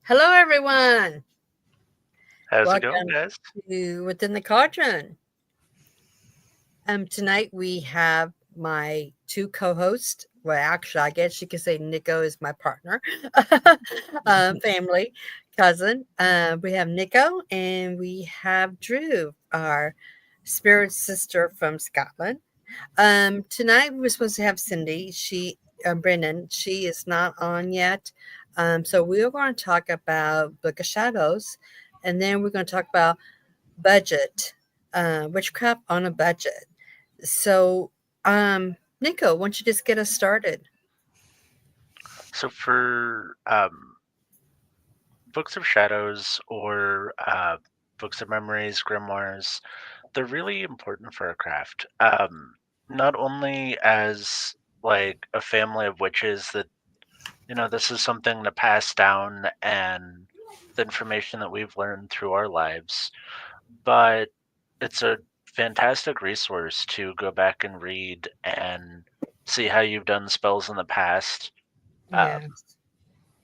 Hello, everyone. How's it going, Welcome guys? to Within the Cauldron. Tonight we have my two co-hosts. Well, actually, I guess you could say Nico is my partner, family, cousin. We have Nico and we have Drew, our spirit sister from Scotland. Tonight we were supposed to have Cindy. Brennan. She is not on yet. So we are going to talk about Book of Shadows, and then we're going to talk about budget, witchcraft on a budget. So, Nico, why don't you just get us started? So, for Books of Shadows or Books of Memories, Grimoires, they're really important for our craft. Not only as like a family of witches that, this is something to pass down and the information that we've learned through our lives, but it's a fantastic resource to go back and read and see how you've done spells in the past. Um, Yes.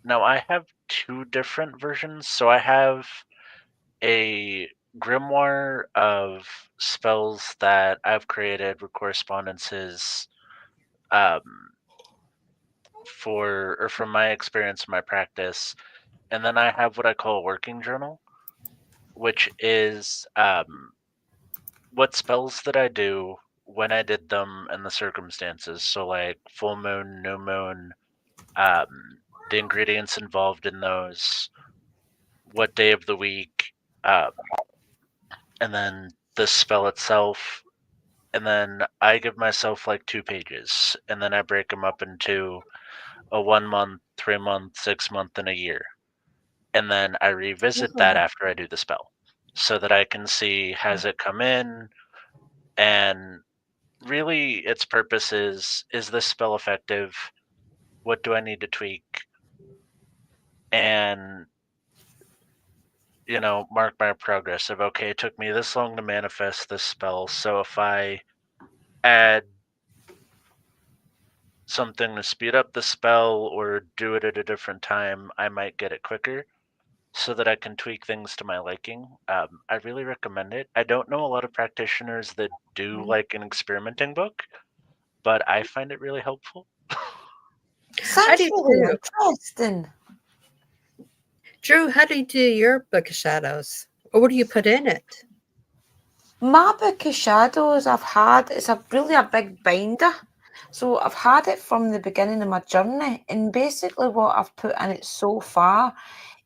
Now I have two different versions. So I have a grimoire of spells that I've created with correspondences um, for or from my experience and my practice, and then I have what I call a working journal, which is what spells that I do, when I did them, and the circumstances. So like full moon, new moon, the ingredients involved in those, what day of the week, um, and then the spell itself. And then I give myself like 2 pages, and then I break them up into a 1 month, 3 month, 6 month, and a year. And then I revisit that Oh, after I do the spell so that I can see has it come in, and really its purpose is this spell effective? What do I need to tweak? And mark my progress of, okay, it took me this long to manifest this spell, so if I add something to speed up the spell or do it at a different time, I might get it quicker so that I can tweak things to my liking. I really recommend it. I don't know a lot of practitioners that do like an experimenting book, but I find it really helpful. I Sounds do really too. interesting. Drew, how do you do your Book of Shadows? Or what do you put in it? My book of shadows it's a really a big binder. So I've had it from the beginning of my journey, and basically what I've put in it so far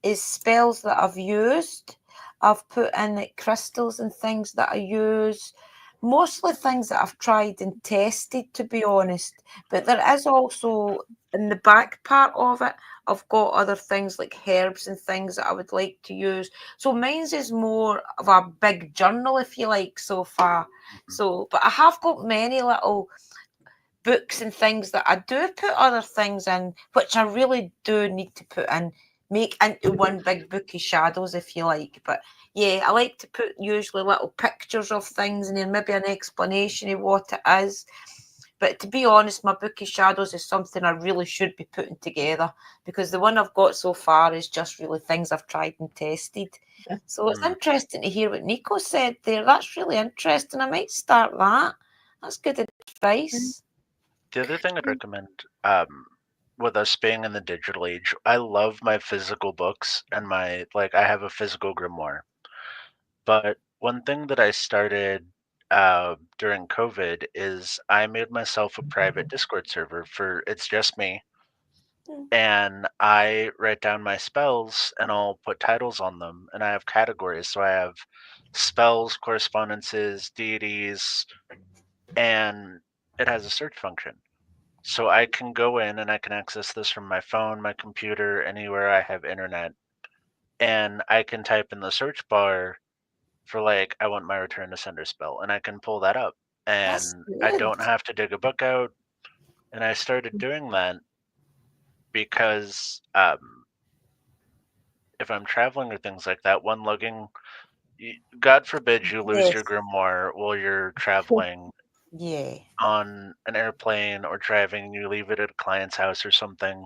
is spells that I've used. I've put in like crystals and things that I use, mostly things that I've tried and tested, to be honest. But there is also in the back part of it, I've got other things like herbs and things that I would like to use. So mine's is more of a big journal, if you like, so far. So, but I have got many little books and things that I do put other things in, which I really do need to put in, make into one big book of shadows, if you like. But yeah, I like to put usually little pictures of things and then maybe an explanation of what it is. But to be honest, my book of shadows is something I really should be putting together because the one I've got so far is just really things I've tried and tested. So it's Mm. interesting to hear what Nico said there. That's really interesting. I might start that. That's good advice. The other thing I'd recommend, with us being in the digital age, I love my physical books and I have a physical grimoire. But one thing that I started during COVID is I made myself a private Discord server for it's just me, Mm. and I write down my spells and I'll put titles on them, and I have categories. So I have spells, correspondences, deities, and it has a search function. So I can go in and I can access this from my phone, my computer, anywhere I have internet, and I can type in the search bar for I want my return to sender spell, and I can pull that up, That's and I good. don't have to dig a book out. And I started doing that because if I'm traveling or things like that, one lugging, God forbid you lose your Yes. grimoire while you're traveling Yeah. on an airplane or driving, you leave it at a client's house or something,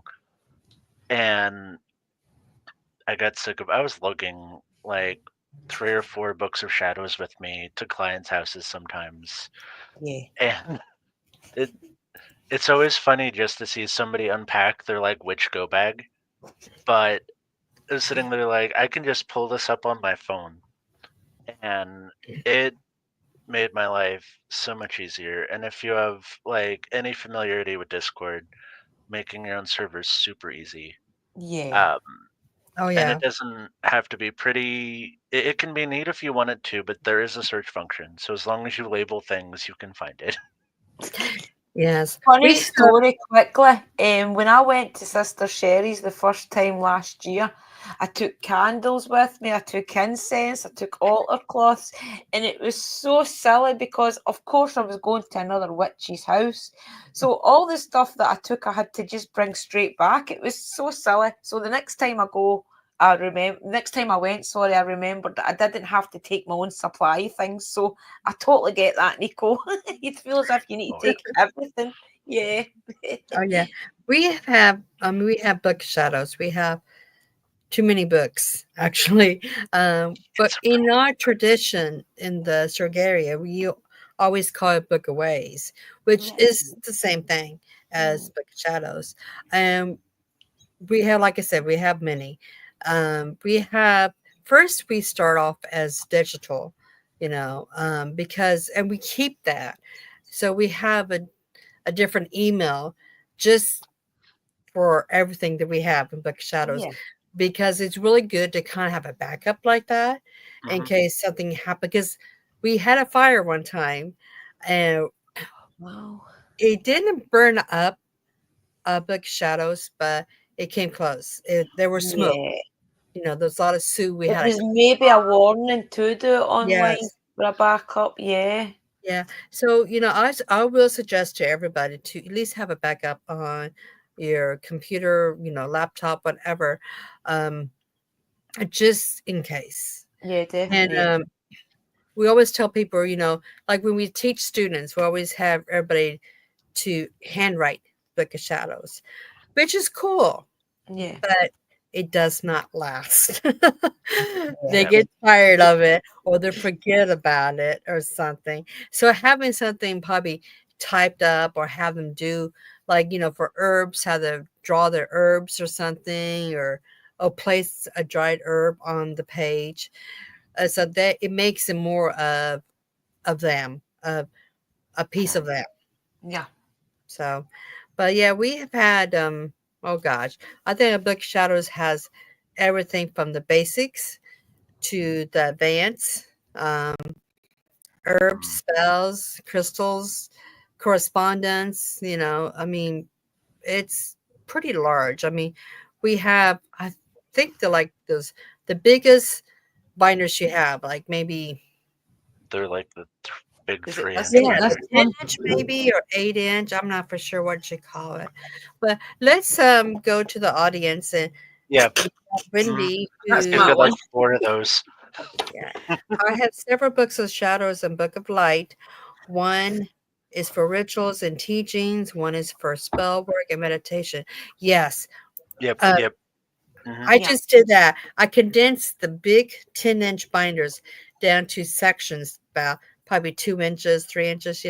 and I got sick of. I was lugging like 3 or 4 books of shadows with me to clients' houses sometimes, Yeah. and it it's always funny just to see somebody unpack their like witch go bag. But I was sitting there like I can just pull this up on my phone, and it made my life so much easier. And if you have like any familiarity with Discord, making your own servers super easy. Yeah. Um, Oh, and yeah. it doesn't have to be pretty. It can be neat if you want it to, but there is a search function. So as long as you label things, you can find it. Yes. Funny We have story quickly. When I went to Sister Sherry's the first time last year, I took candles with me, I took incense, I took altar cloths, and it was so silly because, of course, I was going to another witch's house. So all the stuff that I took, I had to just bring straight back. It was so silly. So the next time I go, I remember. Next time I went, sorry, I remembered that I didn't have to take my own supply things. So I totally get that, Nico. You feel as if you need Oh to take everything. Yeah. oh, yeah. We have book shadows. We have too many books, actually. But it's a in our tradition in the Surgeria, we always call it Book of Ways, which Yeah. is the same thing as Mm. Book of Shadows. Um, we have, like I said, we have many. We have first we start off as digital, because and we keep that. So we have a different email just for everything that we have in Book of Shadows Yeah. because it's really good to kind of have a backup like that in hmm case something happened. Because we had a fire one time and Wow. it didn't burn up Book of Shadows, but it came close. There was smoke. Yeah. There's a lot of sue. We It had a was maybe a warning to do it online yes. for a backup. Yeah. Yeah. So, I will suggest to everybody to at least have a backup on your computer, laptop, whatever, um, just in case. Yeah, And definitely. we always tell people, like when we teach students, we always have everybody to handwrite Book of Shadows, which is cool, Yeah. but it does not last. They Yeah. get tired of it or they forget about it or something. So having something probably typed up or have them do like, for herbs, how to draw their herbs or something or place a dried herb on the page. So that it makes it more of them, of a piece of them. Yeah. So, but yeah, we have had oh gosh, I think a Book of Shadows has everything from the basics to the advanced, herbs, Mm. spells, crystals, correspondence. I mean, it's pretty large. I mean, we have I think the biggest binders you have, like maybe They're like the big Is it three this inch one? yeah, This the binders. 10 one? inch maybe or 8 inch. I'm not for sure what you call it. But let's go to the audience and Yeah. hmm Wendy, That's You've who my got one. like 4 of those. yeah. I have several books of shadows and book of light. One is for rituals and teachings, one is for spell work and meditation. Yes. Yep. Uh, Yep. hmm I Yeah. just did that. I condensed the big 10-inch binders down to sections about probably 2 inches, 3 inches,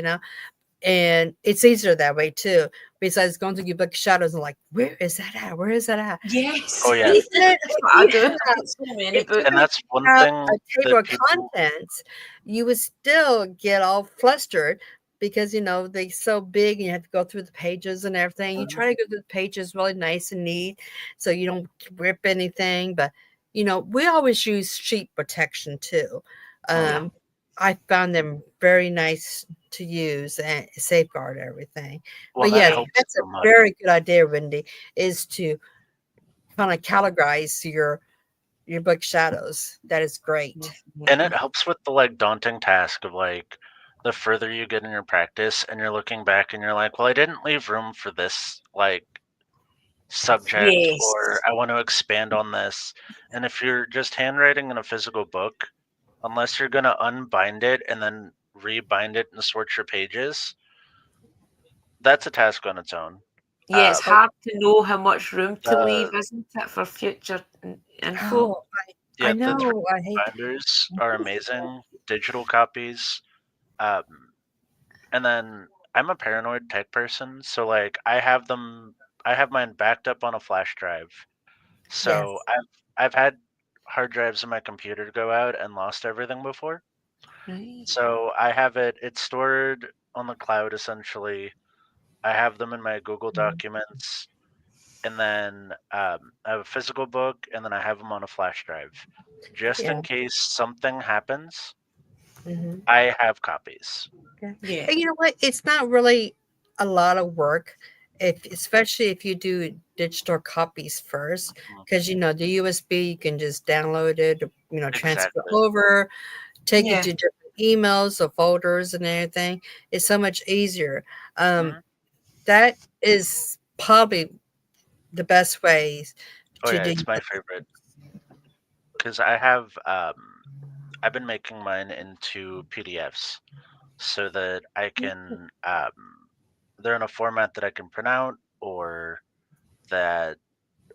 and it's easier that way too. Besides going through your book of shadows and like, where is that at? Where is that at? Yes. Oh yeah. Even That's if what I you do. have, I've got so many if you And books. that's one have thing a table that of people. contents, you would still get all flustered because they're so big and you have to go through the pages and everything. You Mhm. try to go through the pages really nice and neat so you don't rip anything. But we always use sheet protection too. Oh yeah. Um, I found them very nice to use and safeguard everything. Well, But that yes, Yeah. helps that's a so much. very good idea, Wendy, is to kind of categorize your book shadows. That is great. And it Definitely. helps with the like daunting task of like the further you get in your practice and you're looking back and you're like, well, I didn't leave room for this like subject, or Yes. I want to expand on this. And if you're just handwriting in a physical book, unless you're going to unbind it and then rebind it and sort your pages, that's a task on its own. Yeah, it's Um, hard to know how much room to leave, the isn't it, for future info? Oh, I yeah, the three know. I hate. binders are amazing. Digital copies. Um, and then I'm a paranoid tech person, so like I have mine backed up on a flash drive. So Yes. I've had hard drives in my computer go out and lost everything before. Right. So I have it's stored on the cloud essentially. I have them in my Google Mhm. Documents, and then I have a physical book, and then I have them on a flash drive. Just Yeah. in case something happens, Hmm. I have copies. Yeah. Yeah. And you know what? It's not really a lot of work, if especially if you do digital copies first, Mhm. because the USB you can just download it, transfer Exactly. over, take it Yeah. to different emails or folders and everything. It's so much easier. Um, Mhm. that is probably the best ways Oh to yeah, do. it's my favorite because I've been making mine into PDFs so that I can they're in a format that I can print out or that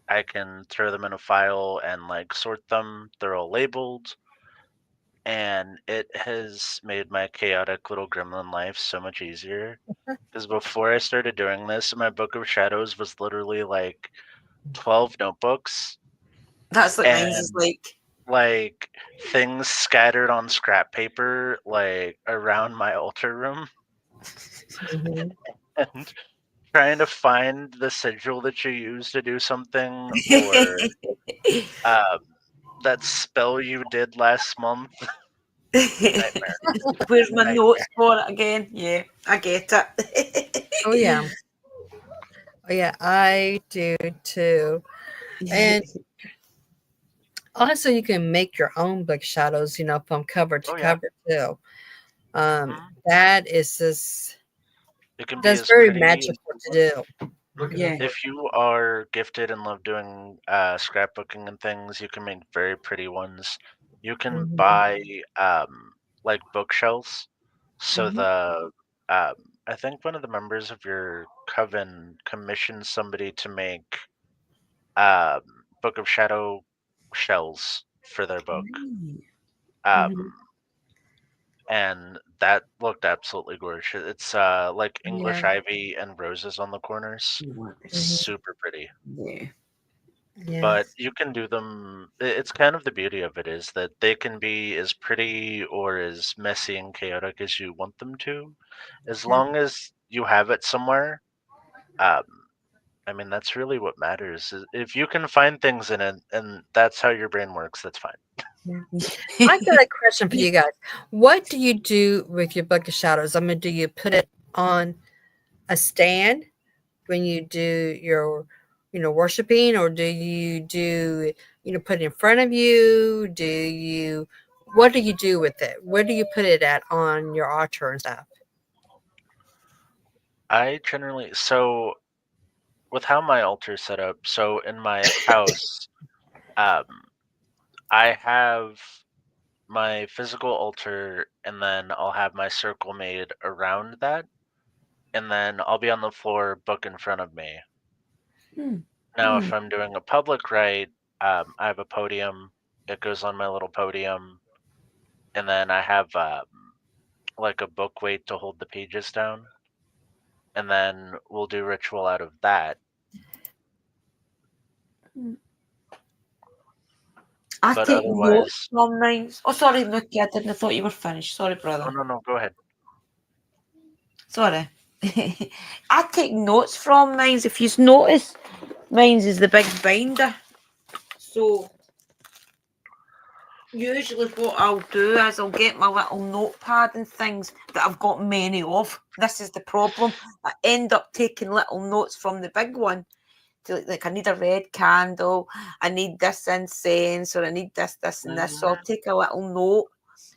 I can throw them in a file and like sort them. They're all labeled, and it has made my chaotic little gremlin life so much easier. Because before I started doing this, my book of shadows was literally like 12 notebooks That's what mine's is and like. like things scattered on scrap paper like around my altar room Mhm. and trying to find the sigil that you use to do something or um, that spell you did last month. Nightmare. Where's my notes Nightmare. for it again? Yeah, I get it. Oh yeah, oh yeah, I do too. And also, you can make your own book shadows, from cover to Oh yeah. cover too. Mhm. That is just It can be that's as very pretty as magical you to want. do. Yeah. If you are gifted and love doing scrapbooking and things, you can make very pretty ones. You can Mhm, buy like bookshelves. So mhm. um, I think one of the members of your coven commissioned somebody to make um, Book of Shadow shells for their book. Right. Mhm. Um, and that looked absolutely gorgeous. It's like Yeah. English ivy and roses on the corners. You want this? Mhm. Super pretty. Yeah. But Yes. you can do them. It's kind of the beauty of it is that they can be as pretty or as messy and chaotic as you want them to, as Yeah. long as you have it somewhere. Um, I mean, that's really what matters. If you can find things in it, and that's how your brain works, that's fine. Yeah. I got a question for you guys. What do you do with your book of shadows? I mean, do you put it on a stand when you do your, worshiping, or do you put it in front of you? What do you do with it? Where do you put it at on your altar and stuff? I generally so with how my altar is set up. So in my house, um, I have my physical altar, and then I'll have my circle made around that, and then I'll be on the floor, book in front of me. Hmm. Now, if I'm doing a public rite, I have a podium. It goes on my little podium, and then I have like a book weight to hold the pages down, and then we'll do ritual out of that. I But take notes otherwise, from mine. Oh, sorry, Mookie, I didn't. I thought you were finished. Sorry, oh brother. no, no, go ahead. Sorry. I take notes from mine. If you notice, mine is the big binder. So usually what I'll do is I'll get my little notepad and things that I've got many of. This is the problem. I end up taking little notes from the big one. To, like I need a red candle, I need this incense, or I need this, and this. So I'll Hmm. take a little note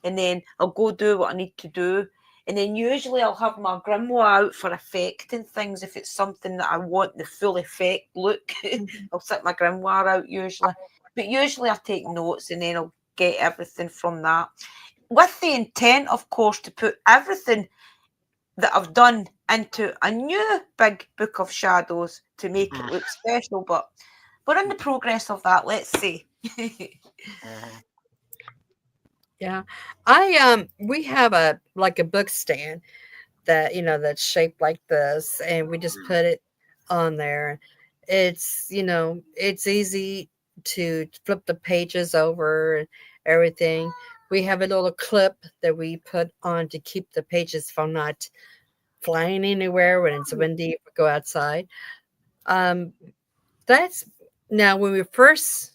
and then I'll go do what I need to do. And then usually I'll have my grimoire out for effect and things. If it's something that I want the full effect look, I'll set my grimoire out usually. But usually I take notes and then I'll get everything from that. With the intent, of course, to put everything that I've done into a new big book of shadows to make it Mm, look special. But we're in the progress of that, let's say. mhm, Yeah. We have a like a book stand that, that's shaped like this, and we just mm, put it on there. It's easy to flip the pages over and everything. We have a little clip that we put on to keep the pages from not flying anywhere when it's windy if we go outside. Um, that's now when we first,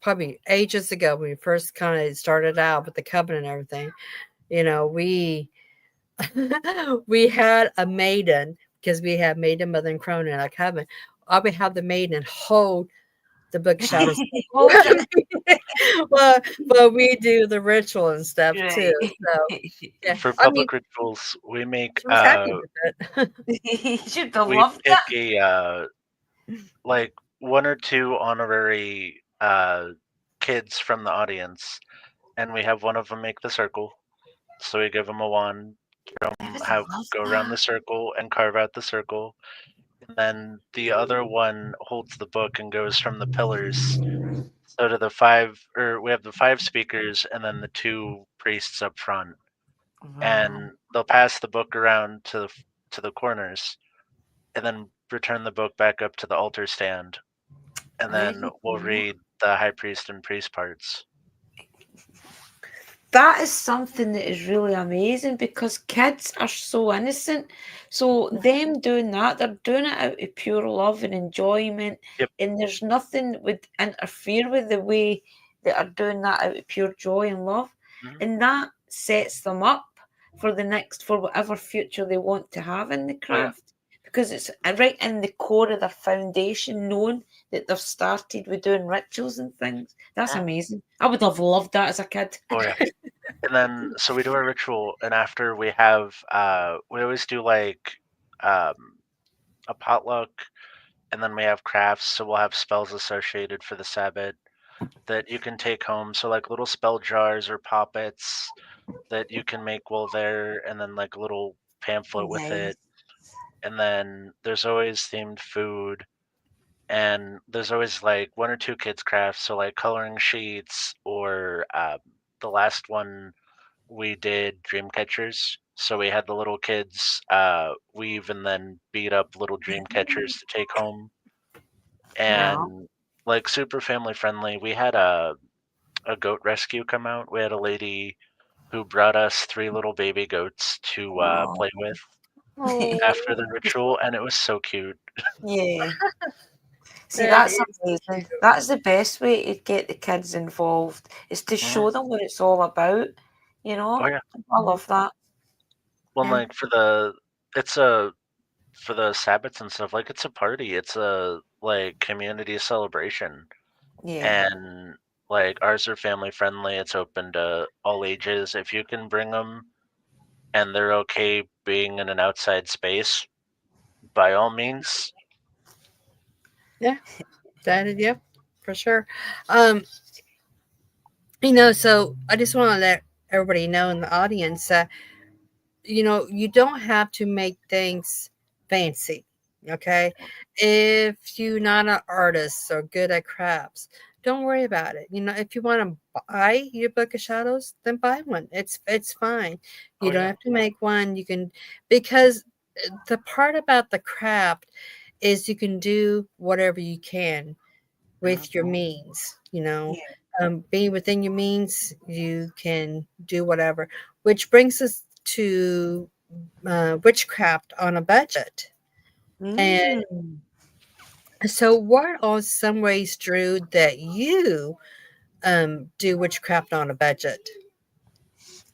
probably ages ago, when we first kind of started out with the covenant and everything, we we had a maiden, because we have maiden, mother, and crone in our coven. I would have the maiden hold the book shadows. Hold it. well, we do the ritual and stuff too. Right. So yeah, For I mean, public rituals, we make she was happy with it. Should have we loved pick it. a like one or two honorary kids from the audience, and we have one of them make the circle. So we give them a wand, I would have love go around that. the circle and carve out the circle. And then the other one holds the book and goes from the pillars. So to the five, or we have the five speakers and then the two priests up front, Wow. and they'll pass the book around to the corners, and then return the book back up to the altar stand, and then Very we'll cool. read the high priest and priest parts. That is something that is really amazing because kids are so innocent. So them doing that, they're doing it out of pure love and enjoyment, Yep. and there's nothing that would interfere with the way they are doing that out of pure joy and love, Mhm. and that sets them up for whatever future they want to have in the Oh yeah. craft because it's right in the core of their foundation, knowing that they've started with doing rituals and things. That's Mhm. amazing. I would have loved that as a kid. Oh yeah. And then so we do our ritual, and after we have we always do like um a potluck, and then we have crafts, so we'll have spells associated for the Sabbath that you can take home. So like little spell jars or poppets that you can make while there, and then like a little pamphlet with Nice. it. And then there's always themed food, and there's always like one or two kids crafts, so like coloring sheets, or the last one we did dream catchers. So we had the little kids weave and then beat up little dream catchers to take home, Wow. and like super family friendly. We had a goat rescue come out. We had a lady who brought us three little baby goats to Oh. play with after the Oh, ritual, and it was so cute. Yeah. See, that that's is cute. amazing. That's the best way to get the kids involved, is to Mhm. show them what it's all about, you Oh know? yeah. I Mhm. love that. Well, Yeah. like it's a for the Sabbats and stuff. Like it's a party. It's a like community celebration, Yeah. and like ours are family friendly. It's open to all ages. If you can bring them and they're okay being in an outside space, by all means. Yeah. Yep, for sure. Um, so I just want to let everybody know in the audience that you don't have to make things fancy. Okay, if you're not an artist or good at crafts, don't worry about it. If you want to buy your book of shadows, then buy one. It's fine. You Oh don't yeah. have to make one. You can, because the part about the craft is you can do whatever you can Mhm. with your means. Yeah. Being within your means, you can do whatever. Which brings us to witchcraft on a budget. And Mm. so, what are some ways, Drew, that you do witchcraft on a budget?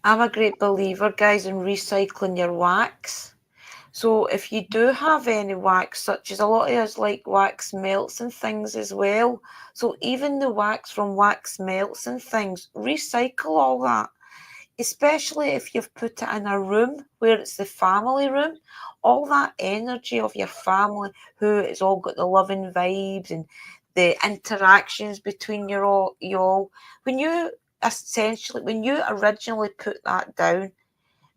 I'm a great believer, guys, in recycling your wax. So if you do have any wax, such as a lot of us like wax melts and things as well. So even the wax from wax melts and things, recycle all that. Especially if you've put it in a room where it's the family room, all that energy of your family, who it's all got the loving vibes and the interactions between you all. When you when you originally put that down,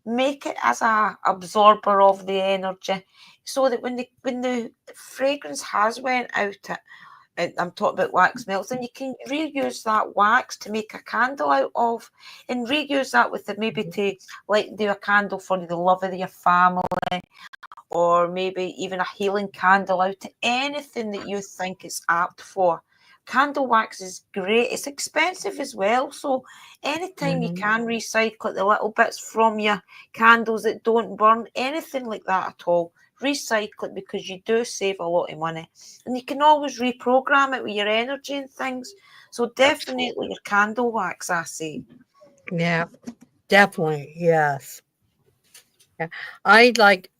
make it as a absorber of the energy, so that when the fragrance has went out it, and I'm talking about wax melts, then you can reuse that wax to make a candle out of, and reuse that with the, maybe to like do a candle for the love of your family, or maybe even a healing candle out to anything that you think it's apt for. Candle wax is great. It's expensive as well. So anytime you Mhm. can recycle the little bits from your candles that don't burn, anything like that at all, recycle it, because you do save a lot of money. And you can always reprogram it with your energy and things. So definitely Absolutely. your candle wax, I say. Yeah, definitely. Yes. Yeah. I like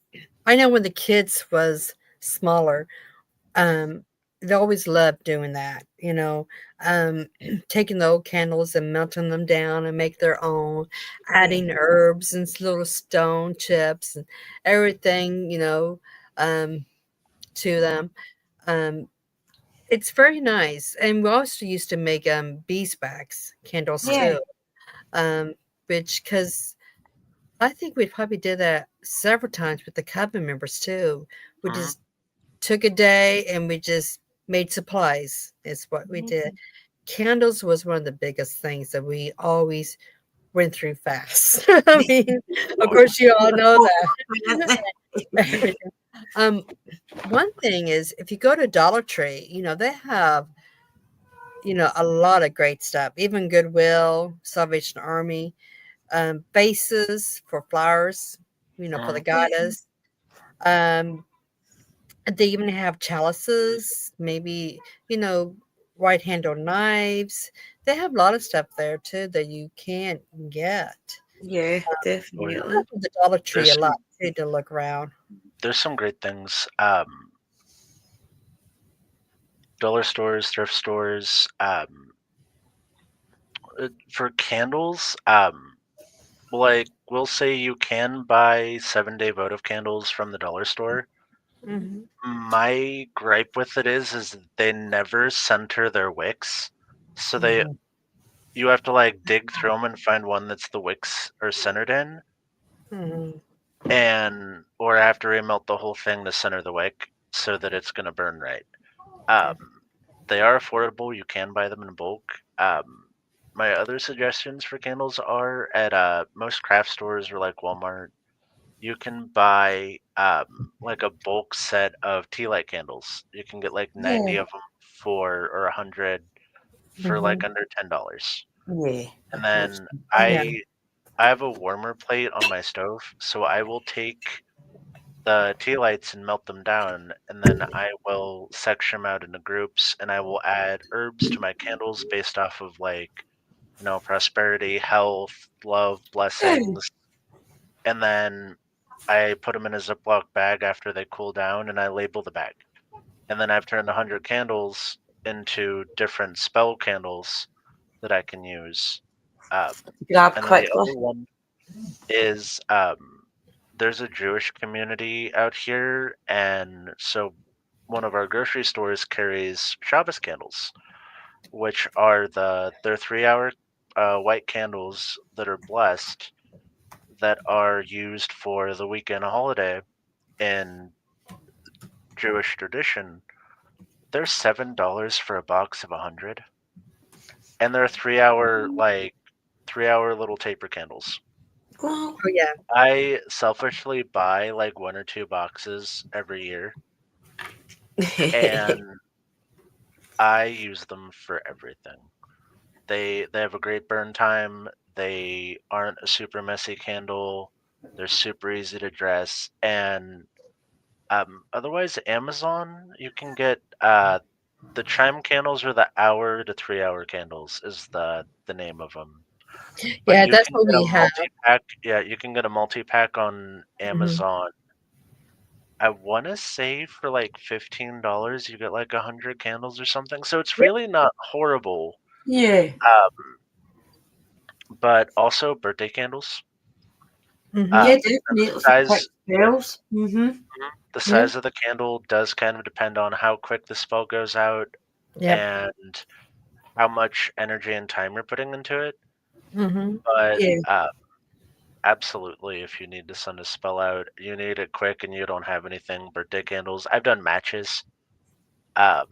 I know when the kids was smaller, um, they always loved doing that, um, taking the old candles and melting them down and make their own, Yeah. adding herbs and little stone chips and everything, um, to them. Um, it's very nice. And we also used to make beeswax candles Yeah. too. Which because I think we probably did that several times with the coven members too. We Mhm. just took a day and we just made supplies is what we did. Candles was one of the biggest things that we always went through fast. I mean, of course you all know that. um, one thing is if you go to Dollar Tree, they have, a lot of great stuff. Even Goodwill, Salvation Army, vases for flowers, for the Mhm. Yeah. goddess. Um, They even have chalices, maybe, you know, white handled knives. They have a lot of stuff there too that you can't get. Yeah, Oh yeah. I definitely. go to the Dollar Tree There's a lot some too to look around. there's some great things. Dollar stores, thrift stores. For candles, like we'll say you can buy 7-day votive candles from the dollar store. Mhm. My gripe with it is they never center their wicks, so Mhm. you have to like dig through them and find one that's the wicks are centered in, Mhm. and or I have to remelt the whole thing to center the wick so that it's gonna burn right. Um, they are affordable. You can buy them in bulk. My other suggestions for candles are at most craft stores or like Walmart. You can buy like a bulk set of tea light candles. You can get like 90 Yeah. of them for or 100 for like Mhm. under $10. Yeah. And That's then Yeah. I have a warmer plate on my stove, so I will take the tea lights and melt them down, and then I will section them out into groups, and I will add herbs to my candles based off of like, prosperity, health, love, good. blessings, and then I put them in a Ziploc bag after they cool down, and I label the bag. And then I've turned 100 candles into different spell candles that I can use. Um, Grab and then the quickly. other one is there's a Jewish community out here, and so one of our grocery stores carries Shabbos candles, which are they're 3 hour white candles that are blessed that are used for the weekend holiday in Jewish tradition. They're $7 for a box of 100, and they're 3 hour 3 hour little taper candles. Well, Oh yeah. I selfishly buy like one or two boxes every year, and I use them for everything. They have a great burn time. They aren't a super messy candle. They're super easy to dress, and otherwise, Amazon you can get the chime candles or the hour to 3 hour candles is the name of them. But Yeah, you that's can what get a we have. multi pack. Yeah, you can get a multi pack on Mhm. Amazon. I want to say for like $15, you get like 100 candles or something. So it's Yep. really not horrible. yeah. Um, but also birthday candles. Mhm. Yeah, The definitely for quick size, yeah, spells. Mm-hmm. the Yeah. size of the candle does kind of depend on how quick the spell goes out Yep. and how much energy and time you're putting into it. Mhm. But Yeah. Absolutely. If you need to send a spell out, you need it quick and you don't have anything, birthday candles. I've done matches. Um,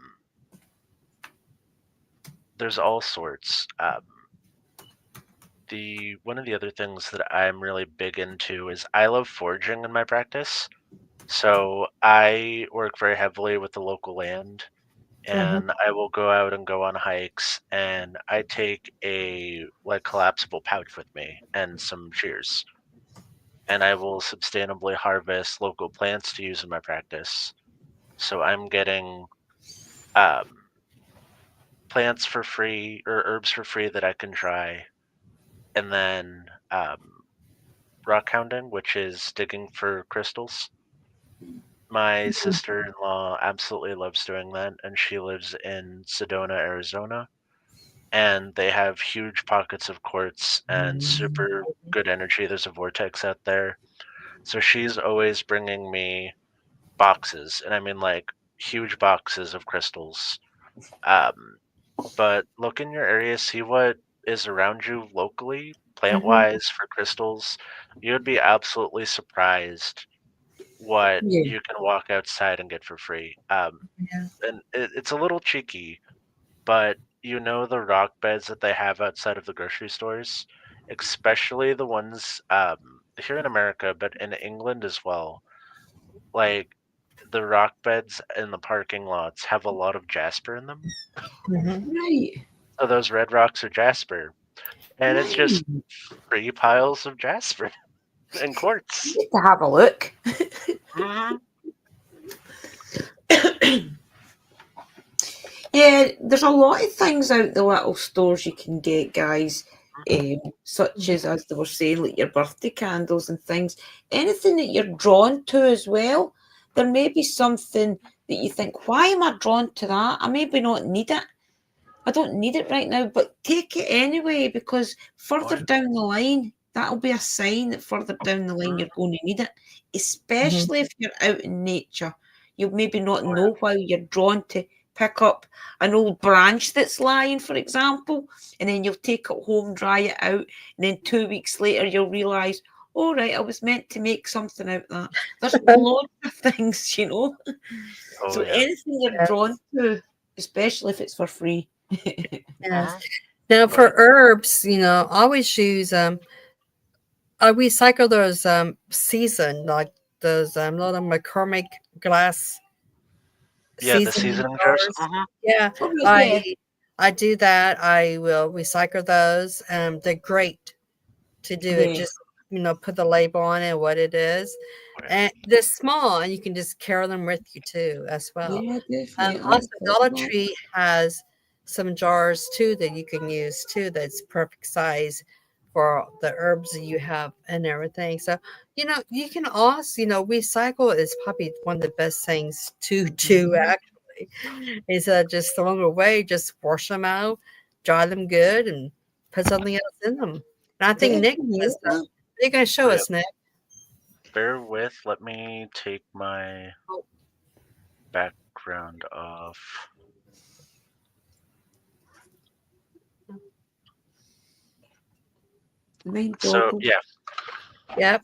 there's all sorts. The one of the other things that I'm really big into is I love foraging in my practice. So I work very heavily with the local land, Uh-huh. and I will go out and go on hikes, and I take a like collapsible pouch with me and some shears, and I will sustainably harvest local plants to use in my practice. So I'm getting um, plants for free or herbs for free that I can try, and then rock hounding, which is digging for crystals. My sister-in-law absolutely loves doing that, and she lives in Sedona, Arizona, and they have huge pockets of quartz and super good energy. There's a vortex out there. So she's always bringing me boxes, and I mean like huge boxes of crystals. Um, but look in your area, see what is around you locally, Uh-huh. plant-wise for crystals. You would be absolutely surprised what Yeah. you can walk outside and get for free. Yeah. And it's a little cheeky, but you know the rock beds that they have outside of the grocery stores, especially the ones here in America, but in England as well. Like the rock beds in the parking lots have a lot of jasper in them. Mhm. Right. So those red rocks are jasper, and it's just Right. 3 piles of jasper and quartz. Need to have a look. Hmm. Yeah, there's a lot of things out the little stores you can get, guys. Such as they were saying, like your birthday candles and things. Anything that you're drawn to as well. There may be something that you think, why am I drawn to that? I maybe not need it. I don't need it right now, but take it anyway because Oh further yeah. down the line, that'll be a sign that further down the line Mhm. you're going to need it, Mhm. especially if you're out in nature. You'll maybe not Oh yeah. know why you're drawn to pick up an old branch that's lying, for example, and then you'll take it home, dry it out, and then 2 weeks later you'll realise, all right, I was meant to make something out of that. There's lots of things, Oh So yeah. anything you're drawn Yes. to, especially if it's for free. Yes. Hmm. Now Oh yeah. for herbs, always use I recycle those seasoned like those little McCormick glass Yeah, the seasoning seasoning jars. jars. Hmm. Yeah, Oh, right, yeah. I do that. I will recycle those. They're great to do it. Yeah. Just put the label on it, what it is, Oh yeah. and they're small, and you can just carry them with you too, as well. Yeah, definitely. Also, Thought Dollar of that. Tree has some jars too that you can use too. That's perfect size for the herbs that you have and everything. So you can also recycle is probably one of the best things to do. Mhm. Actually, is just throw them away. Just wash them out, dry them good, and put something else in them. And I think Nick has some. Definitely. You're going to show Oh yeah. us, Nick. Bear with. Let me take my Oh, background off. Mind So boggle. yeah, yep.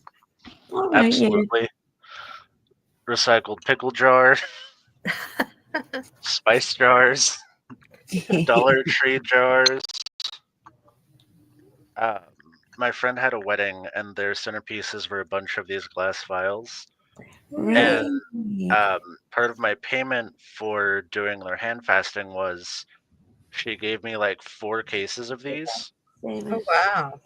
All right, yeah. absolutely. Recycled pickle jar, spice jars, Dollar Tree jars. Um, my friend had a wedding, and their centerpieces were a bunch of these glass vials. And Right. part of my payment for doing their hand fasting was she gave me like 4 cases of these. Seven. Oh, wow.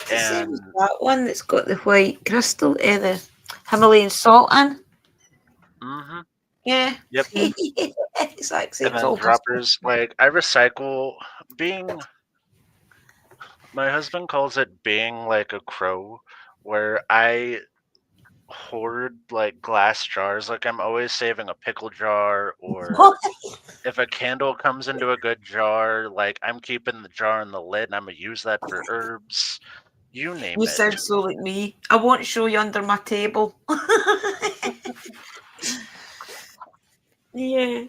It's the same as And that one that's got the white crystal, the Himalayan salt in. hmm Yeah. yep. Exact And same. It's then all just droppers. Like I recycle. Being My husband calls it being like a crow, where I hoard like glass jars. Like I'm always saving a pickle jar, or if a candle comes into a good jar, like I'm keeping the jar in the lid and I'm gonna use that for herbs. You name You it. sound so like me. I won't show you under my table. Yeah.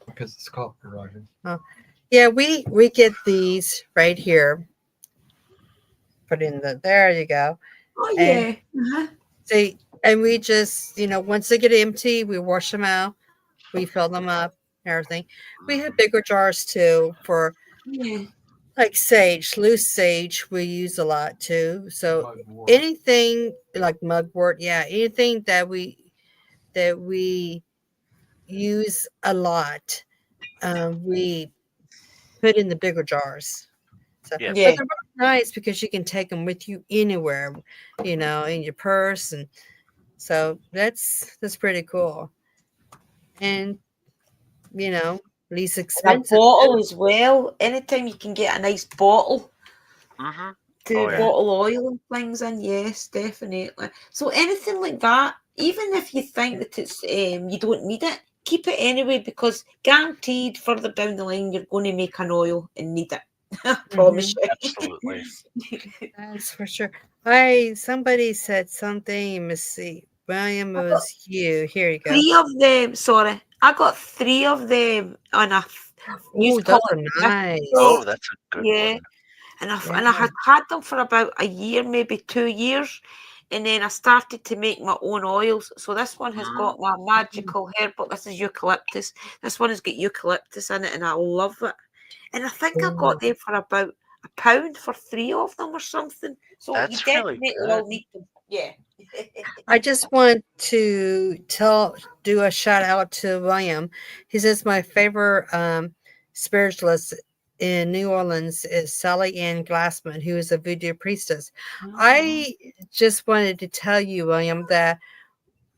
Because it's copyrighted. Oh, yeah, we get these right here put in the there you go. Oh And yeah. Uh-huh. see, and we just, once they get empty, we wash them out, we fill them up, and everything. We have bigger jars too for Yeah. like sage, loose sage we use a lot too. So Mugwort. anything like mugwort, yeah, anything that we use a lot, we put in the bigger jars. So, Yeah. but Yeah. they're really nice because you can take them with you anywhere, in your purse, and so that's pretty cool, and least And a expensive too. bottle as well. Anytime you can get a nice bottle Mhm. to Oh yeah. bottle oil and things in, yes, definitely. So anything like that, even if you think that it's you don't need it, keep it anyway because guaranteed further down the line you're going to make an oil and need it. I promise Hmm. Absolutely. you. That's for sure. I somebody said something. Let me see. William, it was you. Here you go. Three of them, sorry, I got three of them on you Oh, those call are it nice. Oh, that's a good yeah. one. Yeah. And I had them for about a year, maybe 2 years, and then I started to make my own oils. So this one has Mhm. got my magical herbal. This is eucalyptus. This one has got eucalyptus in it, and I love it. And I think I Oh, got them for about £1 for three of them or something. So you That's really definitely good. will need them. Yeah. I just want to do a shout out to William. He says my favorite spiritualist in New Orleans is Sally Ann Glassman, who is a voodoo priestess. I just wanted to tell you, William, that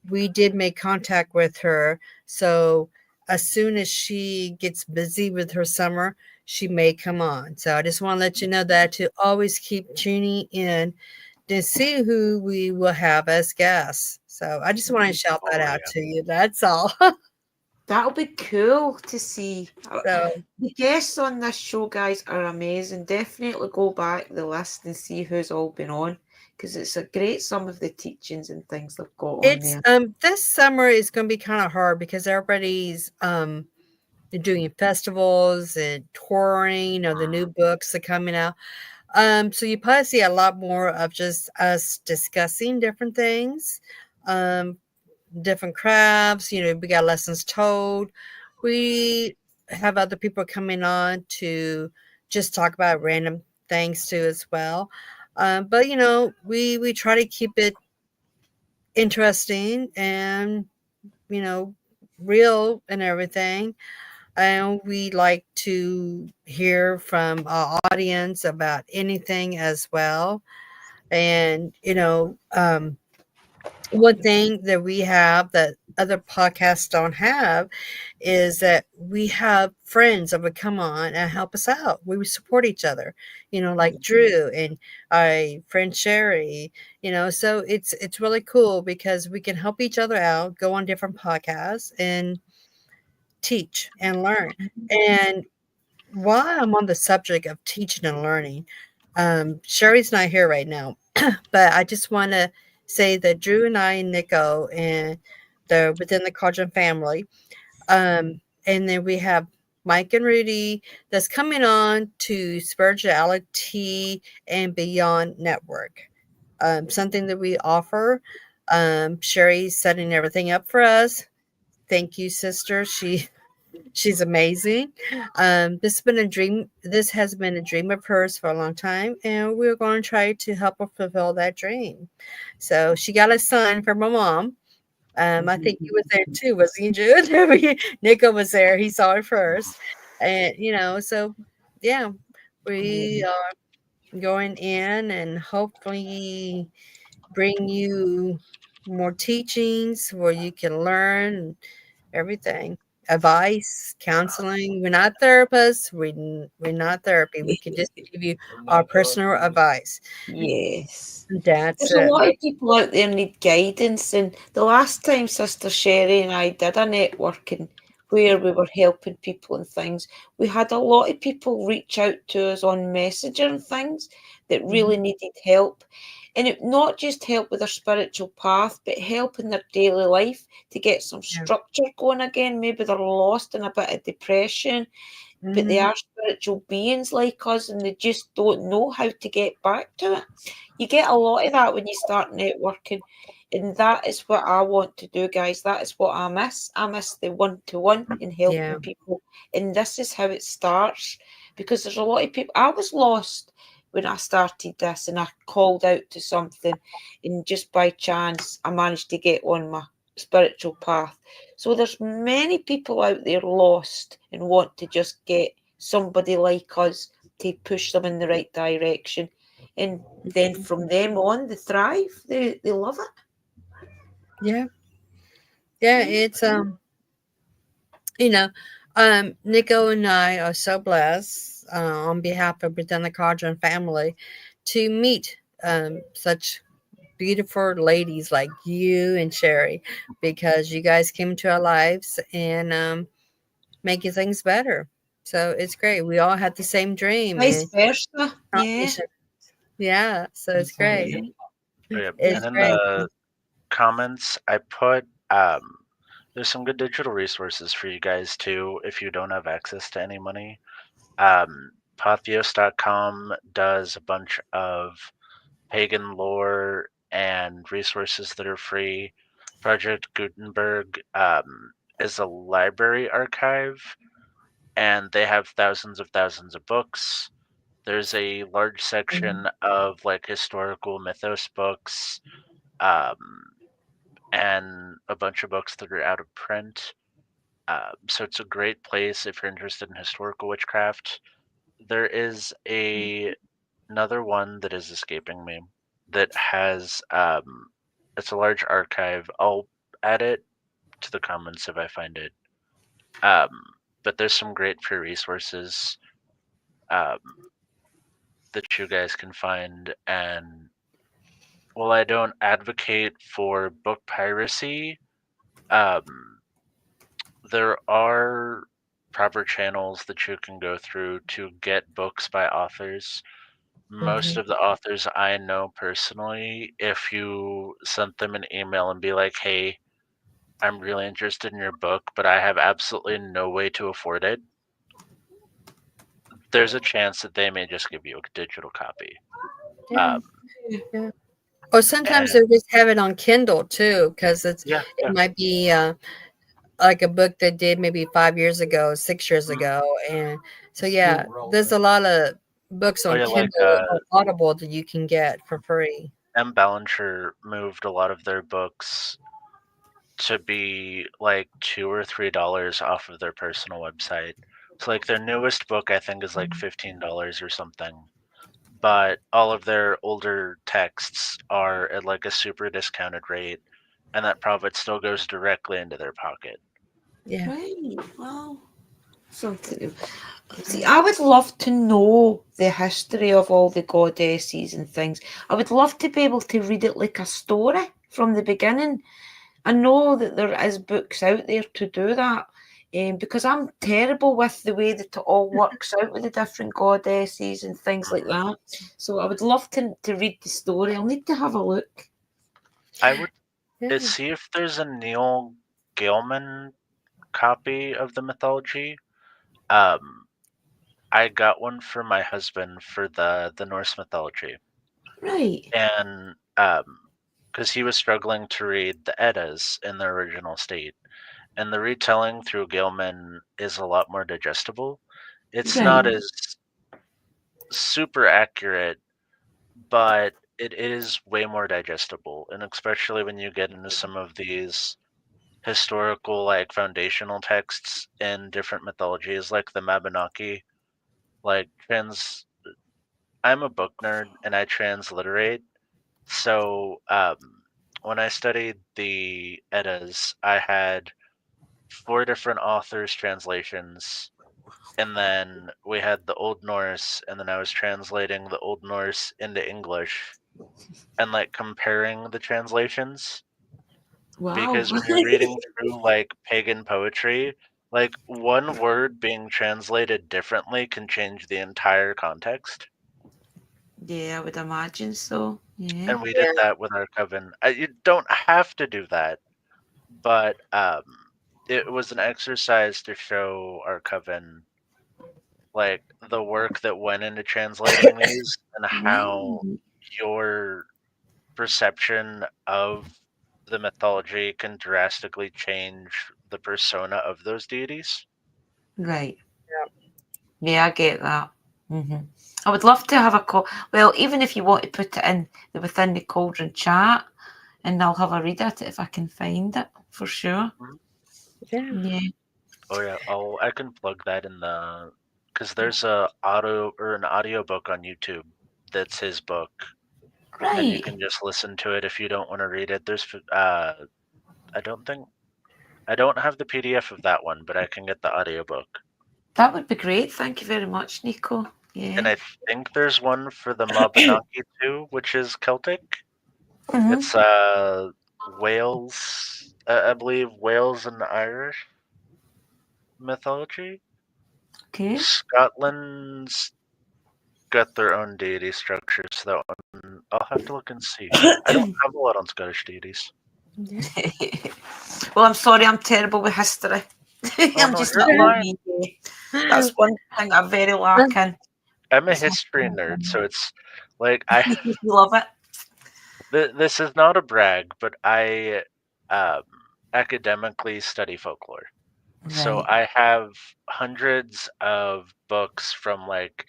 we did make contact with her. So as soon as she gets busy with her summer, she may come on. So I just want to let you know that to always keep tuning in to see who we will have as guests. So I just want to shout that Oh out yeah. to you. That's all. That'll be cool to see. So The guests on this show, guys, are amazing. Definitely go back the list and see who's all been on because it's a great some of the teachings and things they've got on it's there. this summer is going to be kind of hard because everybody's doing festivals and touring. The new books are coming out. So you probably see a lot more of just us discussing different things, um, different crafts. We got lessons told. We have other people coming on to just talk about random things too as well. But we try to keep it interesting and you know real and everything. And we like to hear from our audience about anything as well. And one thing that we have that other podcasts don't have is that we have friends that would come on and help us out. We would support each other, like Drew and our friend Sherry. So it's really cool because we can help each other out, go on different podcasts and teach and learn. And while I'm on the subject of teaching and learning, Sherry's not here right now, but I just want to say that Drew and I and Nico and the within the Cauldron family, and then we have Mike and Rudy that's coming on to Spirituality and Beyond Network. Something that we offer. Sherry's setting everything up for us. Thank you, sister. She's amazing. This has been a dream of hers for a long time, and we're going to try to help her fulfill that dream. So she got a son from my mom. I think he was there too, wasn't he, Jude? Nico was there. He saw it first, and so yeah, we are going in and hopefully bring you more teachings where you can learn everything. Advice, counseling. We're not therapists. We're not therapy. We can just give you our personal advice. Yes. That's There's a it. lot of people out there need guidance, and the last time Sister Sherry and I did a networking where we were helping people and things, we had a lot of people reach out to us on Messenger and things that really needed help. And it not just help with their spiritual path, but help in their daily life to get some Yeah. structure going again. Maybe they're lost in a bit of depression but they Mhm. are spiritual beings like us, and they just don't know how to get back to it. You get a lot of that when you start networking, and that is what I want to do, guys. That is what I miss. I miss the one-to-one and Yeah. helping people, and this is how it starts, because there's a lot of people. I was lost when I started this, and I called out to something, and just by chance I managed to get on my spiritual path. So there's many people out there lost and want to just get somebody like us to push them in the right direction. And then from them on, they thrive. They love it. Yeah. Yeah, Yeah. it's you know, Nico and I are so blessed on behalf of within the Cauldron family to meet such beautiful ladies like you and Sherry because you guys came into our lives and making things better. So it's great. We all had the same dream Vice and versa. Yeah. combination. Yeah, so it's great. Yeah. Oh, yeah. It's And in great. the comments, I put there's some good digital resources for you guys too if you don't have access to any money. Pathos.com does a bunch of pagan lore and resources that are free. Project Gutenberg is a library archive, and they have thousands of books. There's a large section of like historical mythos books, um, and a bunch of books that are out of print. So it's a great place if you're interested in historical witchcraft. There is another one that is escaping me that has it's a large archive. I'll add it to the comments if I find it. Um, but there's some great free resources um, that you guys can find. And while I don't advocate for book piracy, um, there are proper channels that you can go through to get books by authors. Most Mhm. of the authors I know personally, if you sent them an email and be like, hey, I'm really interested in your book, but I have absolutely no way to afford it, there's a chance that they may just give you a digital copy. Yeah, Um, yeah. Or sometimes and they just have it on Kindle too, because yeah, it yeah. might be like a book they did maybe 5 years ago, 6 years Mhm. ago, and so Still yeah, there's a relevant. lot of books Oh on yeah, like Kindle or Audible that you can get for free. M. Ballinger moved a lot of their books to be like $2 or $3 off of their personal website. So like their newest book I think is like $15 or something. But all of their older texts are at like a super discounted rate, and that profit still goes directly into their pocket. Yeah. Right. Wow. Something. See, I would love to know the history of all the goddesses and things. I would love to be able to read it like a story from the beginning. I know that there is books out there to do that, because I'm terrible with the way that it all works out with the different goddesses and things like Mhm. that. So I would love to read the story. I'll need to have a look. I would Yeah. see if there's a Neil Gaiman copy of the mythology. Um, I got one for my husband for the Norse mythology, Right, and because he was struggling to read the Eddas in their original state, and the retelling through Gaiman is a lot more digestible. It's not right. as super accurate, but it is way more digestible, and especially when you get into some of these historical, like foundational texts in different mythologies, like the Mabinogi. Like I'm a book nerd and I transliterate. So when I studied the Eddas, I had four different authors' translations, and then we had the Old Norse, and then I was translating the Old Norse into English and like comparing the translations, Wow. because when you're reading through like pagan poetry, like one word being translated differently can change the entire context. Yeah, I would imagine so. Yeah. And we did Yeah. that with our coven. You don't have to do that, but it was an exercise to show our coven like the work that went into translating these and how Right. your perception of the mythology can drastically change the persona of those deities. Right. Yeah. Yeah, I get that. I would love to have a call. Well, even if you want to put it in the Within the Cauldron chat, and I'll have a read at it if I can find it for sure. Mhm. Yeah. Yeah. Oh yeah, I can plug that in the because there's an audiobook on YouTube that's his book, and you Right. can just listen to it if you don't want to read it. I don't think I don't have the PDF of that one, but I can get the audiobook. That would be great. Thank you very much, Nico. And Yeah. I think there's one for the Mabinogi too, which is Celtic. Mhm. It's Wales, I believe Wales and Irish mythology. Okay. Scotland's got their own deity structure, so that one I'll have to look and see. I don't have a lot on Scottish deities. Yeah. Well, I'm sorry, I'm terrible with history. Oh I'm no, just you're not on fine. me. That's one thing I'm very lacking. I'm a is history history. nerd, so it's like I You love it. this is not a brag, but I um, academically study folklore. So Right. I have hundreds of books from like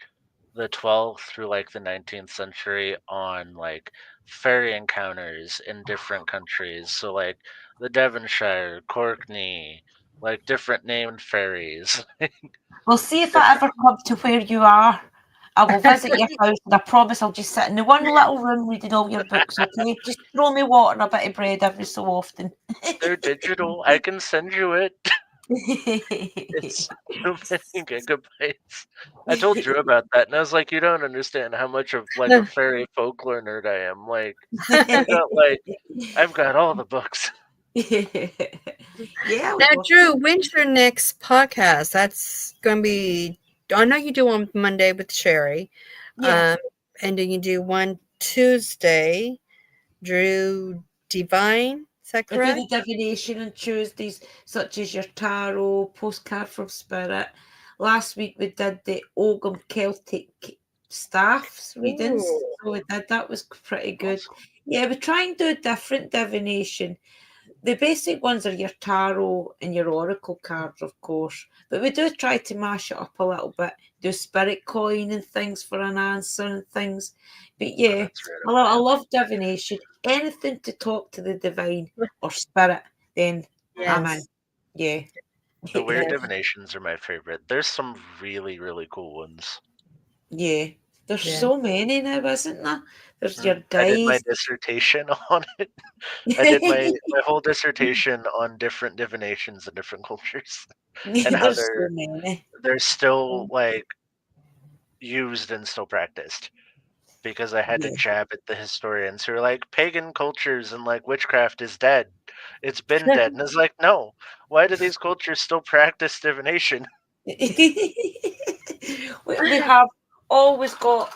the 12th through like the 19th century on like fairy encounters in different countries. So like the Devonshire, Courtney, like different named fairies. We'll see if I Different. ever come to where you are. I will visit your house, and I promise I'll just sit in the one little room reading all your books, okay? Just throw me water and a bit of bread every so often. They're digital. I can send you it. It's too many gigabytes. I told Drew about that, and I was like, "You don't understand how much of like a fairy folklore nerd I am. Like, I've got all the books." Yeah, I Now, would love to. Drew, when's your next podcast? That's going to be. I know you do one Monday with Sherry, Yeah, and then you do one Tuesday. Drew Divine, is that I do the correct? divination on Tuesdays, such as your tarot, postcard from spirit. Last week we did the Ogham Celtic staffs readings, Ooh, so we did that was pretty good. Awesome. Yeah, we try and do a different divination. The basic ones are your tarot and your oracle cards, of course, but we do try to mash it up a little bit, do spirit coin and things for an answer and things. But Oh, yeah, that's right I up love, my I alley. love divination. Anything to talk to the divine or spirit, then I'm in. yes, Yeah. The weird yes, divinations are my favorite. There's some really, really cool ones. Yeah. There's yeah. so many now, isn't there? There's your I did my dice. dissertation on it. I did my whole dissertation on different divinations in different cultures and how There's so many. they're still like used and still practiced. Because I had to Yeah. jab at the historians who are like, pagan cultures and like witchcraft is dead. It's been dead. And it's like, no. Why do these cultures still practice divination? We have always got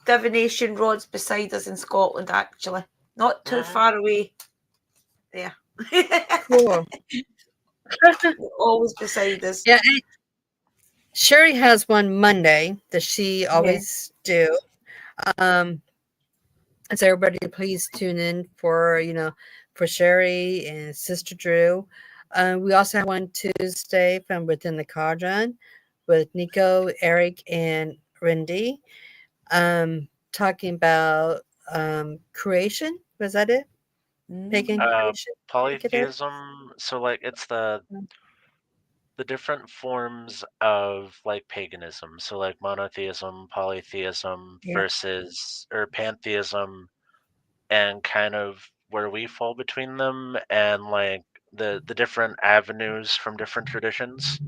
divination rods beside us in Scotland, actually. Not too Mhm. far away there. Cool. Always beside us. Yeah, and Sherry has one Monday that she Yeah. always do. Um, so everybody, please tune in for for Sherry and Sister Drew. We also have one Tuesday from Within the Cauldron with Nico, Eric, and Rindy. Talking about creation. Was that it? Pagan Mm, creation. I think it is. Polytheism. So like it's the different forms of like paganism. So like monotheism, polytheism Yeah. versus or pantheism, and kind of where we fall between them, and like the different avenues from different traditions.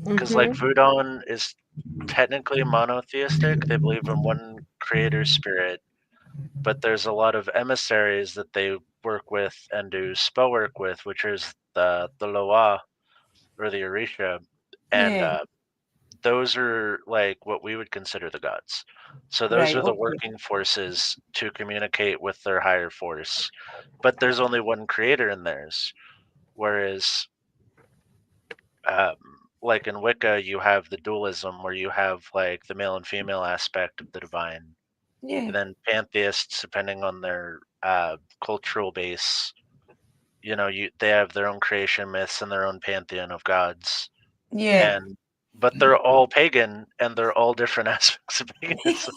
Because like Mm-hmm. Voodoo is technically monotheistic. They believe in one creator spirit, but there's a lot of emissaries that they work with and do spell work with, which is the Loa or the Orisha, and yeah. those are like what we would consider the gods. So those Right. are the Okay. working forces to communicate with their higher force, but there's only one creator in theirs. Whereas um, like in Wicca, you have the dualism where you have like the male and female aspect of the divine. Yeah. And then pantheists, depending on their cultural base, they have their own creation myths and their own pantheon of gods. Yeah. But they're all pagan, and they're all different aspects of paganism.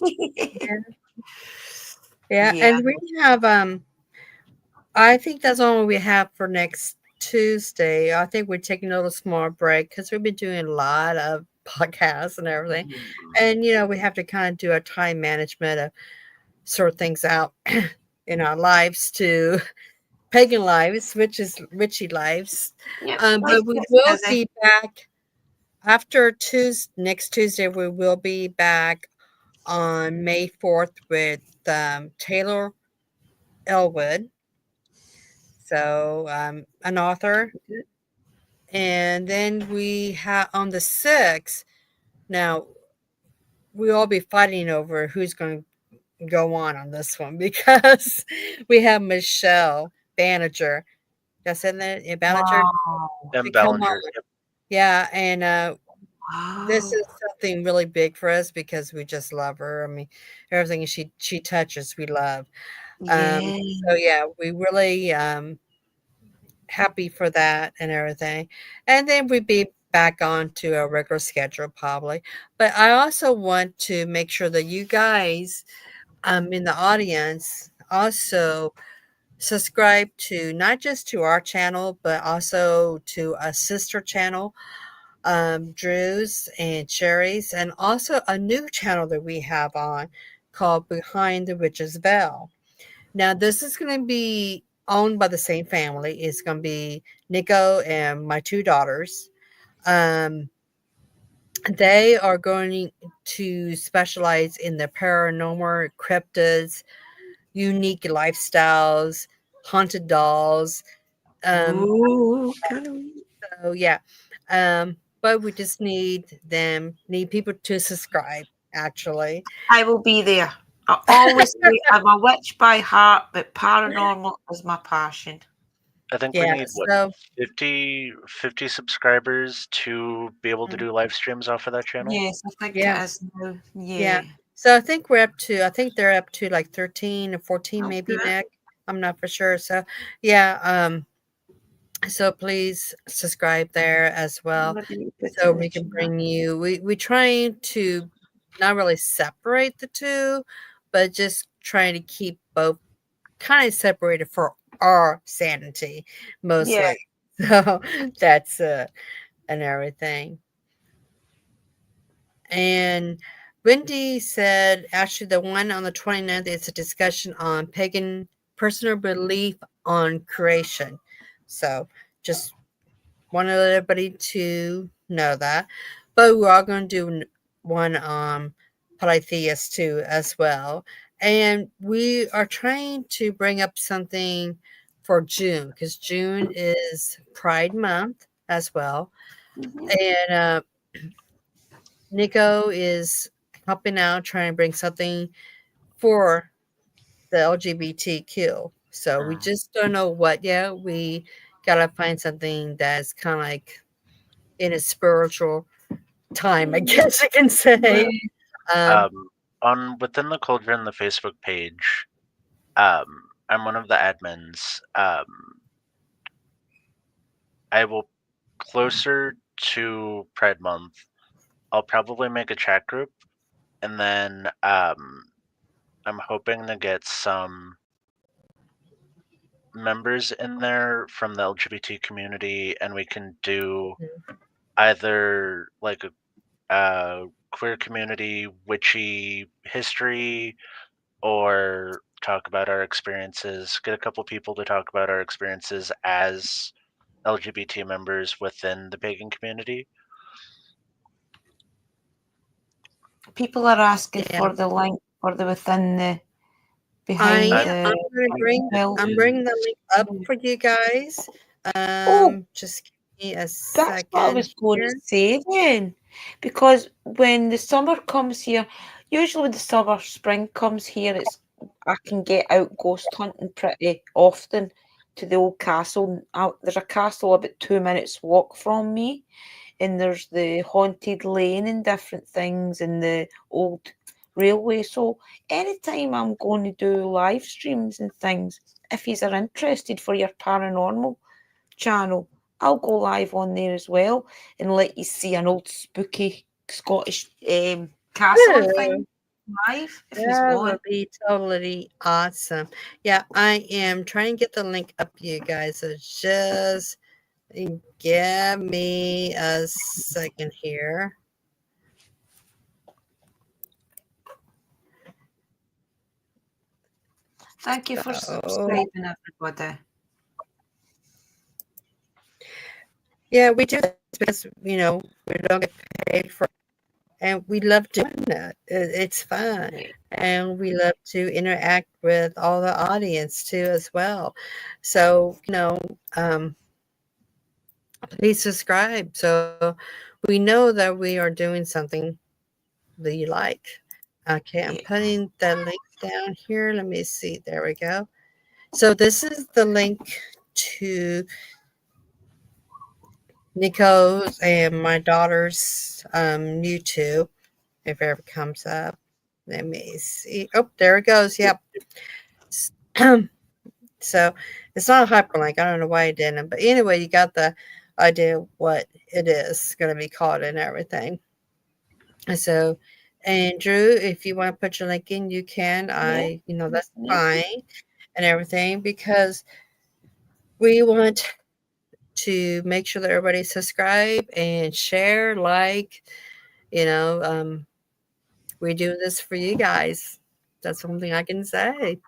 Yeah, Yeah. and we have I think that's all we have for next Tuesday. I think we're taking a little small break because we've been doing a lot of podcasts and everything. And we have to kind of do a time management of sort things out in our lives to pagan lives, which is witchy lives. Yeah. But we will be back after next Tuesday. We will be back on May 4th with Taylor Elwood, so an author. And then we have on the 6th. Now we'll all be fighting over who's going to go on this one because we have Michelle Banniger. That's in there, Banniger Wow. M. to come Ballinger. on. Yep. Yeah, and this Wow. is something really big for us because we just love her. I mean, everything she touches, we love. Yeah. So yeah, we really happy for that and everything. And then we'd be back on to a regular schedule probably. But I also want to make sure that you guys in the audience also subscribe to not just to our channel, but also to a sister channel, Drew's and Sherry's, and also a new channel that we have on called Behind the Witch's Veil. Now, this is going to be owned by the same family. It's going to be Nico and my two daughters. Um, they are going to specialize in the paranormal, cryptids, unique lifestyles, haunted dolls. Ooh, So yeah, but we just need people to subscribe. Actually, I will be there. I always say I'm a witch by heart, but paranormal is my passion. I think we yeah. need, what, So 50 subscribers to be able to do live streams off of that channel? Yes, I think yeah, it is now. yeah. Yeah. So I think we're up to. I think they're up to like 13 or 14, maybe. Okay. Nick, I'm not for sure. So yeah. So please subscribe there as well, so we can bring you. We trying to not really separate the two, but just trying to keep both kind of separated for our sanity mostly. So that's and everything. And Wendy said actually the one on the 29th is a discussion on pagan personal belief on creation. So just wanted everybody to know that. But we're all going to do one on polytheists too as well. And we are trying to bring up something for June because June is Pride Month as well. And Nico is helping out trying to bring something for the LGBTQ. So we just don't know what yet. We gotta find something that's kind of like in a spiritual time, I guess you can say. Um, On Within the Cauldron, the Facebook page, I'm one of the admins. I will, closer to Pride Month, I'll probably make a chat group, and then I'm hoping to get some members in there from the LGBT community, and we can do either like a queer community witchy history, or talk about our experiences. Get a couple people to talk about our experiences as LGBT members within the pagan community. People are asking Yeah. for the link for the within the I behind am. the. I'm bringing the link up for you guys. Oh, Just give me a that's what I second was going to here. say then. Because when the summer comes here, usually when the summer, spring comes here, I can get out ghost hunting pretty often to the old castle. There's a castle about 2 minutes walk from me. and there's the haunted lane and different things and the old railway. So anytime I'm going to do live streams and things, if you are interested for your paranormal channel, I'll go live on there as well and let you see an old spooky Scottish castle and things Ooh, live if you that want. would be totally awesome. Yeah, I am trying to get the link up, you guys. So just give me a second here. Thank you for So, subscribing, everybody. yeah, we do this because, we don't get paid for, and we love doing that. It's fun. Right. And we love to interact with all the audience too, as well. So, please subscribe so we know that we are doing something that you like. Okay, I'm Yeah. putting the link down here. Let me see. There we go. So this is the link to Nico's and my daughter's YouTube. If it ever comes up, let me see. Oh, there it goes. Yep. So it's not a hyperlink. I don't know why it didn't, but anyway, you got the idea what it is going to be called and everything. And so, and Drew, if you want to put your link in, you can. Yeah. That's Yeah. fine and everything because we want to make sure that everybody subscribe and share, like, you know, um, we do this for you guys. That's one thing I can say.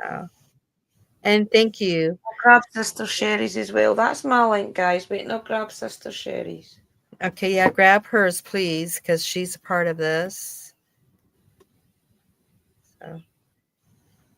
Uh, and thank you. I'll grab Sister Sherry's as well. That's my link, guys. Wait, no, grab Sister Sherry's. Okay, yeah, grab hers, please, because she's a part of this. So.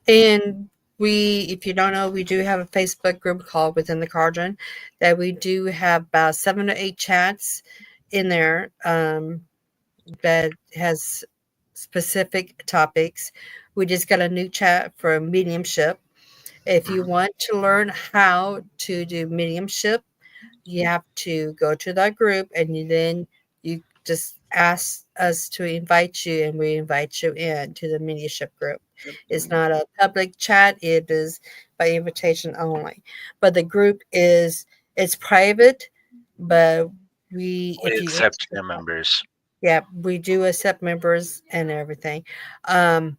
And if you don't know, we do have a Facebook group called Within the Cauldron that we do have about 7 to 8 chats in there that has specific topics. We just got a new chat for mediumship. If you want to learn how to do mediumship, you have to go to that group and then you just ask us to invite you and we invite you in to the mediumship group. It's not a public chat, it is by invitation only. But the group it's private, but We if you accept new members. yeah, we do accept members and everything. Um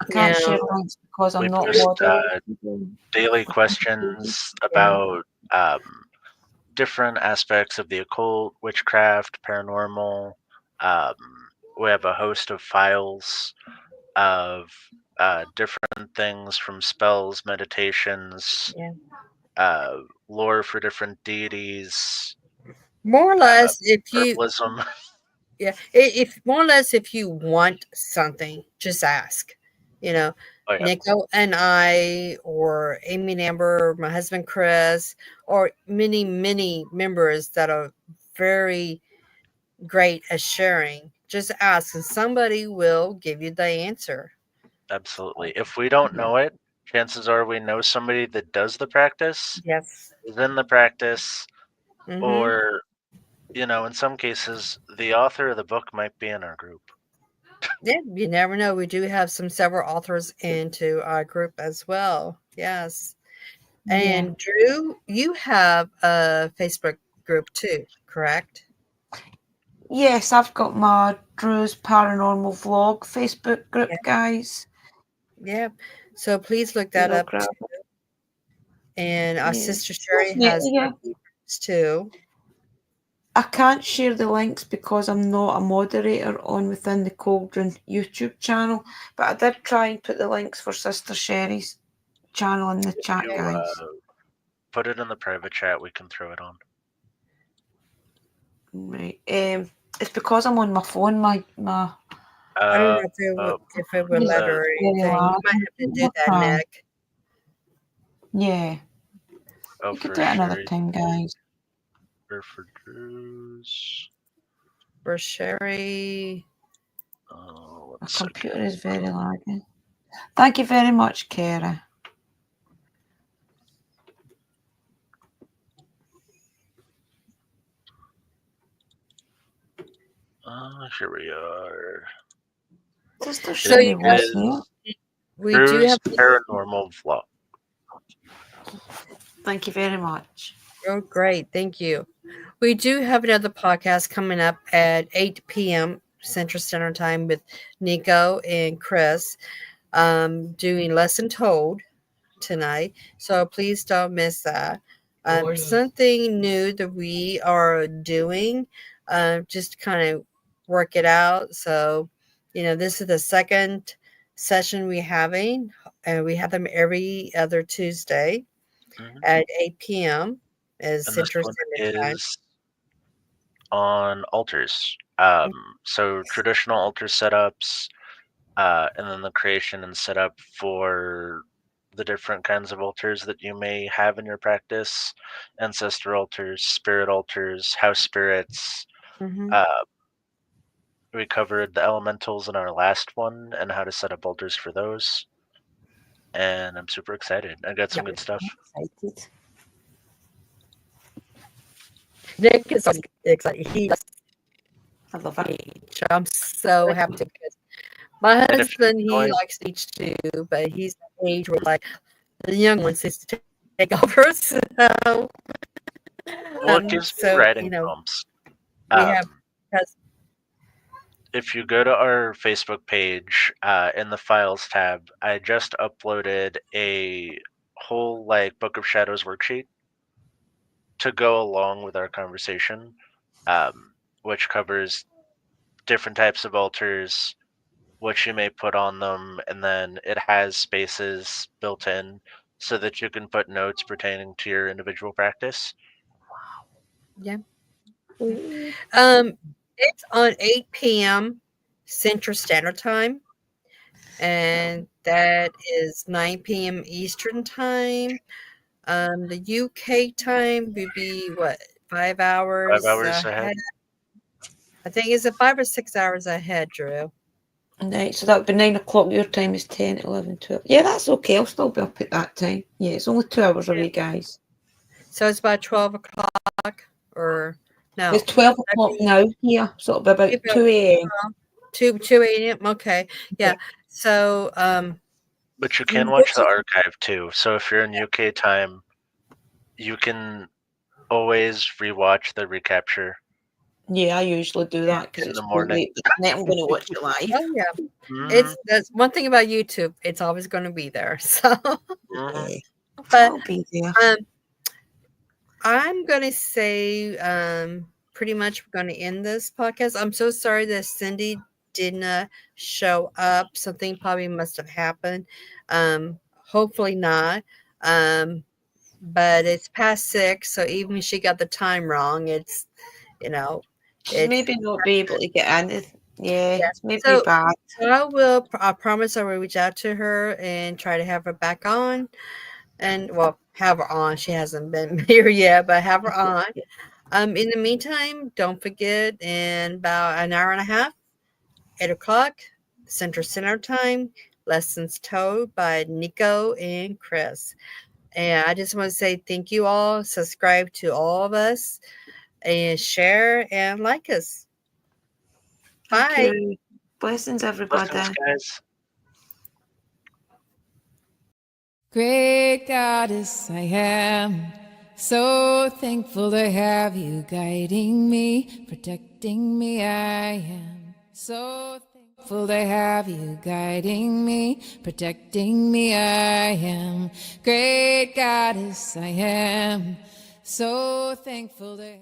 I can't now share links because We I'm not post moderating. daily questions about different aspects of the occult, witchcraft, paranormal. Um, we have a host of files of different things from spells, meditations, yeah. lore for different deities, More or less if you herbalism. yeah, if more or less if you want something, just ask. You know, Oh yeah, Nico and I, or Amy and Amber, my husband Chris, or many members that are very great at sharing. Just ask, and somebody will give you the answer. absolutely. If we don't know it, chances are we know somebody that does the practice, Yes. is in the practice, Mm-hmm. or in some cases, the author of the book might be in our group. Yeah, you never know. We do have several authors into our group as well. Yes. Yeah. And Drew, you have a Facebook group too, correct? Yes, I've got my Drew's Paranormal Vlog Facebook group, Yeah. guys. Yeah. So please look You that know, up grab too. it. And our Yeah. sister Sherry Yeah, has yeah. groups too. I can't share the links because I'm not a moderator on Within the Cauldron YouTube channel, but I did try and put the links for Sister Sherry's channel in the If chat, you guys. put it in the private chat, we can throw it on. Right. It's because I'm on my phone. My I don't know Uh, if it would it's let the her or very anything. You loud. might have to do Another that, time. Nick. Yeah, you could for do it another Sherry time, guys. or for Drew's. For Sherry. One My second. computer is very laggy. Thank you very much, Kara. Here we are. Sister So Cindy you was know, here. we do Drew's have paranormal vlog. Thank you very much. oh great, thank you. We do have another podcast coming up at 8 p.m. Central Standard Time with Nico and Chris, doing Lesson Told tonight. So please don't miss that. Oh, yes. Something new that we are doing, just kind of work it out. So, this is the second session we're having, and we have them every other Tuesday Mhm. at 8 p.m. as And this Central one Standard Time. is on altars. So traditional altar setups, and then the creation and setup for the different kinds of altars that you may have in your practice: ancestor altars, spirit altars, house spirits. Mhm. Uh, we covered the elementals in our last one and how to set up altars for those. And I'm super excited. I got some good stuff. Excited. Nick is so excited. I love it. I'm so happy because my And if husband, you're he going, likes to teach too, but he's at the age where like the young ones needs to take over. So, well, it gives me so writing prompts. we have because If you go to our Facebook page, in the files tab, I just uploaded a whole Book of Shadows worksheet to go along with our conversation, which covers different types of altars, what you may put on them, and then it has spaces built in so that you can put notes pertaining to your individual practice. yeah, it's on 8 p.m. Central Standard Time, and that is 9 p.m. Eastern Time. The UK time would be what 5 5 hours hours ahead. ahead. I think is it 5 or 6 hours ahead, Drew? Right, so that would be 9 o'clock. Your time is 10, 11, 12. Yeah, that's okay. I'll still be up at that time. Yeah, it's only 2 hours away, guys. So it's about 12 o'clock, or no? It's 12 o'clock now here, so it'll be about 2 a.m. 2 a.m. Okay, yeah. So But you can watch the archive too. So if you're in UK time, you can always rewatch the recapture Yeah, I usually do that because in it's the too morning. late. But tonight I'm going to watch it live. oh yeah, Mhm, that's one thing about YouTube. It's always going to be there. So, mhm. Yeah, but I'll be there. um, I'm going to say pretty much we're going to end this podcast. I'm so sorry that Cindy didn't show up. Something probably must have happened. Hopefully not. But it's past 6, so even if she got the time wrong, it's She's it's maybe not be able to get in. Yeah, yeah. it's maybe So bad. I promise I will reach out to her and try to have her back on, and well, have her on. She hasn't been here yet, but have her on. In the meantime, don't forget, in about an hour and a half, 8 o'clock Central Standard Time, Lessons Told by Nico and Chris. And I just want to say thank you all. Subscribe to all of us and share and like us. Thank Bye. you. Blessings, everybody. Blessings, guys. Great Goddess, I am so thankful to have you guiding me, protecting me. I am so thankful to have you guiding me, protecting me. I am great Goddess, I am so thankful to have